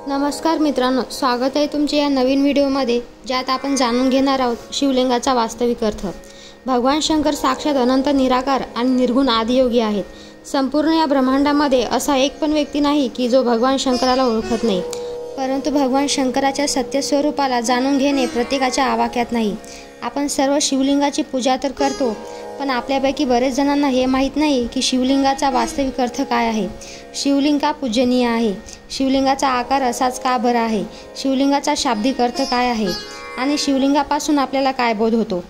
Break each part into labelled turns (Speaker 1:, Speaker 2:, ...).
Speaker 1: नमस्कार मित्रांनो, स्वागत आहे तुमचे या नवीन व्हिडिओमध्ये, ज्यात आपण जाणून घेणार आहोत शिवलिंगाचा वास्तविक अर्थ। भगवान शंकर साक्षात अनंत निराकार आणि निर्गुण आदियोगी आहेत। संपूर्ण या ब्रह्मांडामध्ये असा एक पण व्यक्ती नाही की जो भगवान शंकराला ओळखत नाही, परंतु भगवान शंकराच्या सत्य स्वरूपाला जाणून घेणे प्रत्येकाच्या आवाक्यात नाही। आपण सर्व शिवलिंगाची पूजा तर करतो, पण आपल्यापैकी बरेच जणांना हे माहीत नाही की शिवलिंगाचा वास्तविक अर्थ काय आहे। शिवलिंग का पूजनीय आहे, शिवलिंगाचा आकार असाच का बरा आहे, शिवलिंगाचा शाब्दिक अर्थ काय आहे आणि शिवलिंगापासून आपल्याला काय बोध होतो।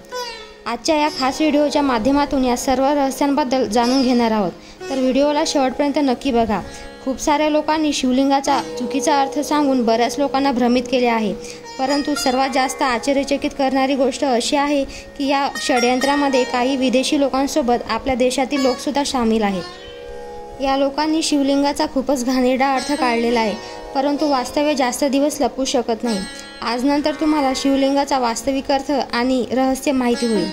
Speaker 1: आजच्या या खास व्हिडिओच्या माध्यमातून या सर्व रहस्यांबद्दल जाणून घेणार आहोत, तर व्हिडिओला शेवटपर्यंत नक्की बघा। खूप साऱ्या लोकांनी शिवलिंगाचा चुकीचा अर्थ सांगून बऱ्याच लोकांना भ्रमित केले आहे, परंतु सर्वात जास्त आश्चर्यचकित करणारी गोष्ट अशी आहे की या षडयंत्रामध्ये काही विदेशी लोकांसोबत आपल्या देशातील लोकसुद्धा सामील आहेत। या लोकांनी शिवलिंगाचा खूपच घाणेरडा अर्थ काढलेला आहे, परंतु वास्तव्य जास्त दिवस लपवू शकत नाही। आज नंतर तुम्हाला शिवलिंगाचा वास्तविक अर्थ आणि रहस्य माहिती होईल,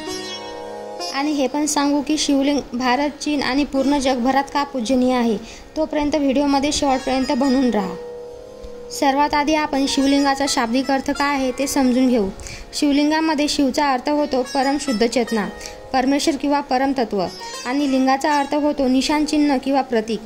Speaker 1: आणि हे पण सांगू की शिवलिंग भारत, चीन आणि पूर्ण जगभरात का पूजनीय आहे। तोपर्यंत व्हिडिओमध्ये शेवटपर्यंत बनून राहा। सर्वात आधी आपण शिवलिंगाचा शाब्दिक अर्थ काय आहे ते समजून घेऊ। शिवलिंगामध्ये शिवचा अर्थ होतो परम शुद्ध चेतना, परमेश्वर किंवा परमतत्व, आणि लिंगाचा अर्थ होतो निशान चिन्ह किंवा प्रतीक।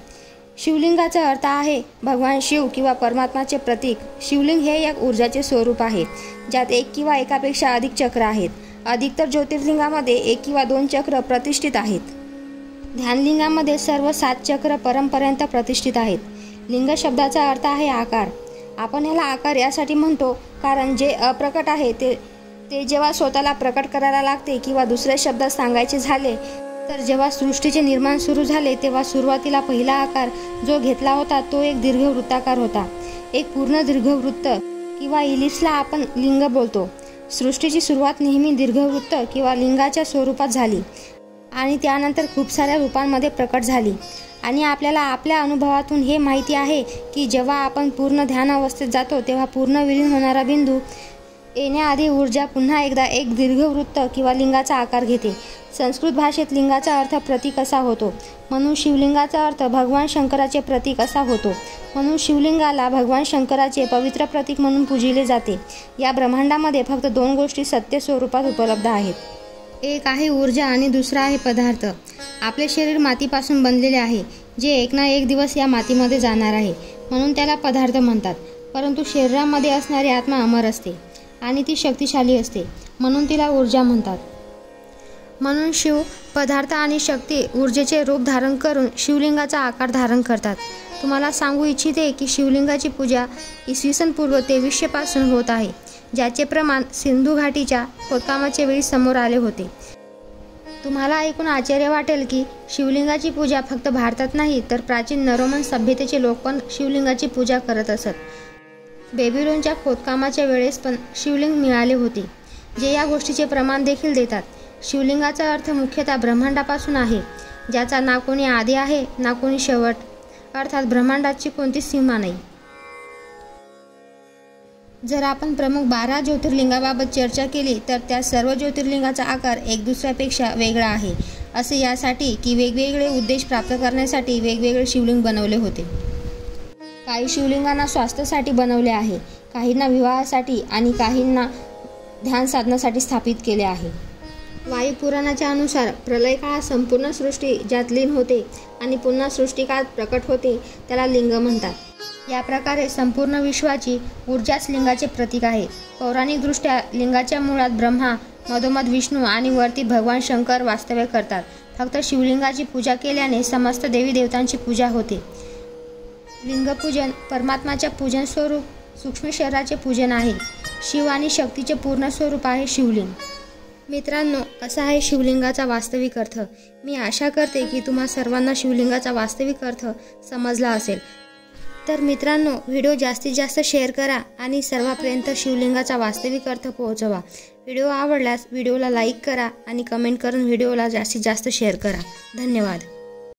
Speaker 1: शिवलिंगाचा अर्थ आहे भगवान शिव किंवा परमात्माचे प्रतीक। शिवलिंग हे एक ऊर्जाचे स्वरूप आहे, ज्यात एक किंवा एकापेक्षा अधिक चक्र आहेत। अधिकतर ज्योतिर्लिंगामध्ये एक किंवा दोन चक्र प्रतिष्ठित आहेत। ध्यानलिंगामध्ये सर्व 7 चक्र परमपर्यंत प्रतिष्ठित आहेत। लिंग शब्दाचा अर्थ आहे आकार। आपण याला आकार यासाठी म्हणतो कारण जे अप्रकट आहे ते जेव्हा स्वतःला प्रकट करायला लागते, किंवा दुसऱ्या शब्दात सांगायचे झाले तर जेव्हा सृष्टीचे निर्माण सुरू झाले तेव्हा सुरुवातीला पहिला आकार जो घेतला होता तो एक दीर्घवृत्ताकार होता। एक पूर्ण दीर्घवृत्त किंवा इलिप्सला आपण लिंग बोलतो। सृष्टीची सुरुवात नेहमी दीर्घवृत्त किंवा लिंगाच्या स्वरूपात झाली आणि त्यानंतर खूप साऱ्या रूपांमध्ये प्रकट झाली। आणि आपल्याला आपल्या अनुभवातून हे माहिती आहे की जेव्हा आपण पूर्ण ध्यान अवस्थेत जातो तेव्हा पूर्ण विलीन होणारा बिंदू येण्याआधी ऊर्जा पुन्हा एकदा एक दीर्घवृत्त किंवा लिंगाचा आकार घेते। संस्कृत भाषेत लिंगाचा अर्थ प्रतीक असा होतो, म्हणून शिवलिंगाचा अर्थ भगवान शंकराचे प्रतीक असा होतो। म्हणून शिवलिंगाला भगवान शंकराचे पवित्र प्रतीक म्हणून पूजिले जाते। या ब्रह्मांडामध्ये फक्त 2 गोष्टी सत्य स्वरूपात उपलब्ध आहेत, एक आहे ऊर्जा आणि दुसरा आहे पदार्थ। आपले शरीर मातीपासून बनलेले आहे, जे एक ना एक दिवस या मातीमध्ये जाणार आहे, म्हणून त्याला पदार्थ म्हणतात। परंतु शरीरामध्ये असणारी आत्मा अमर असते आणि ती शक्तिशाली असते, म्हणून तिला ऊर्जा म्हणतात। म्हणून शिव पदार्थ आणि शक्ती ऊर्जेचे रूप धारण करून शिवलिंगाचा आकार धारण करतात। तुम्हाला सांगू इच्छिते की शिवलिंगाची पूजा इसवी पूर्व 2300 पासून होत आहे, ज्याचे प्रमाण सिंधू घाटीच्या खोदकामाच्या वेळी समोर आले होते। तुम्हाला ऐकून आश्चर्य वाटेल की शिवलिंगाची पूजा फक्त भारतात नाही तर प्राचीन नरोमन सभ्यतेचे लोक पण शिवलिंगाची पूजा करत असत। बेबीलोनच्या खोदकामाच्या वेळेस पण शिवलिंग मिळाले होते, जे या गोष्टीचे प्रमाण देखील देतात। शिवलिंगाचा अर्थ मुख्यतः ब्रह्मांडापासून आहे, ज्याचा ना कोणी आदी आहे ना कोणी शेवट, अर्थात ब्रह्मांडाची कोणतीच सीमा नाही। जर आपण प्रमुख 12 ज्योतिर्लिंगाबाबत चर्चा केली तर त्या सर्व ज्योतिर्लिंगाचा आकार एक दुसऱ्यापेक्षा वेगळा आहे, असे यासाठी की वेगवेगळे उद्देश प्राप्त करण्यासाठी वेगवेगळे शिवलिंग बनवले होते। काही शिवलिंगांना स्वास्थ्यासाठी बनवले आहे, काहींना विवाहासाठी आणि काहींना ध्यान साधनासाठी स्थापित केले आहे। वायुपुराणाच्या अनुसार प्रलय काळात संपूर्ण सृष्टी ज्यात लीन होते आणि पुन्हा सृष्टिकाळात प्रकट होते त्याला लिंग म्हणतात। या प्रकारे संपूर्ण विश्वाची ऊर्जाच लिंगाचे प्रतीक आहे। पौराणिकदृष्ट्या लिंगाच्या मुळात ब्रह्मा, मधोमध विष्णू आणि वरती भगवान शंकर वास्तव्य करतात। फक्त शिवलिंगाची पूजा केल्याने समस्त देवी देवतांची पूजा होते। लिंगपूजन परमात्माच्या पूजन स्वरूप सूक्ष्म शरीराचे पूजन आहे। शिव आणि शक्तीचे पूर्ण स्वरूप आहे शिवलिंग। मित्रांनो, असा आहे शिवलिंगाचा वास्तविक अर्थ। मी आशा करते की तुम्हा सर्वांना शिवलिंगाचा वास्तविक अर्थ समजला असेल। तर मित्रांनो, व्हिडिओ जास्तीत जास्त शेअर करा आणि सर्वांपर्यंत शिवलिंगाचा वास्तविक अर्थ पोहोचवा। व्हिडिओ आवडल्यास व्हिडिओला लाईक करा आणि कमेंट करून व्हिडिओला जास्तीत जास्त शेअर करा। धन्यवाद।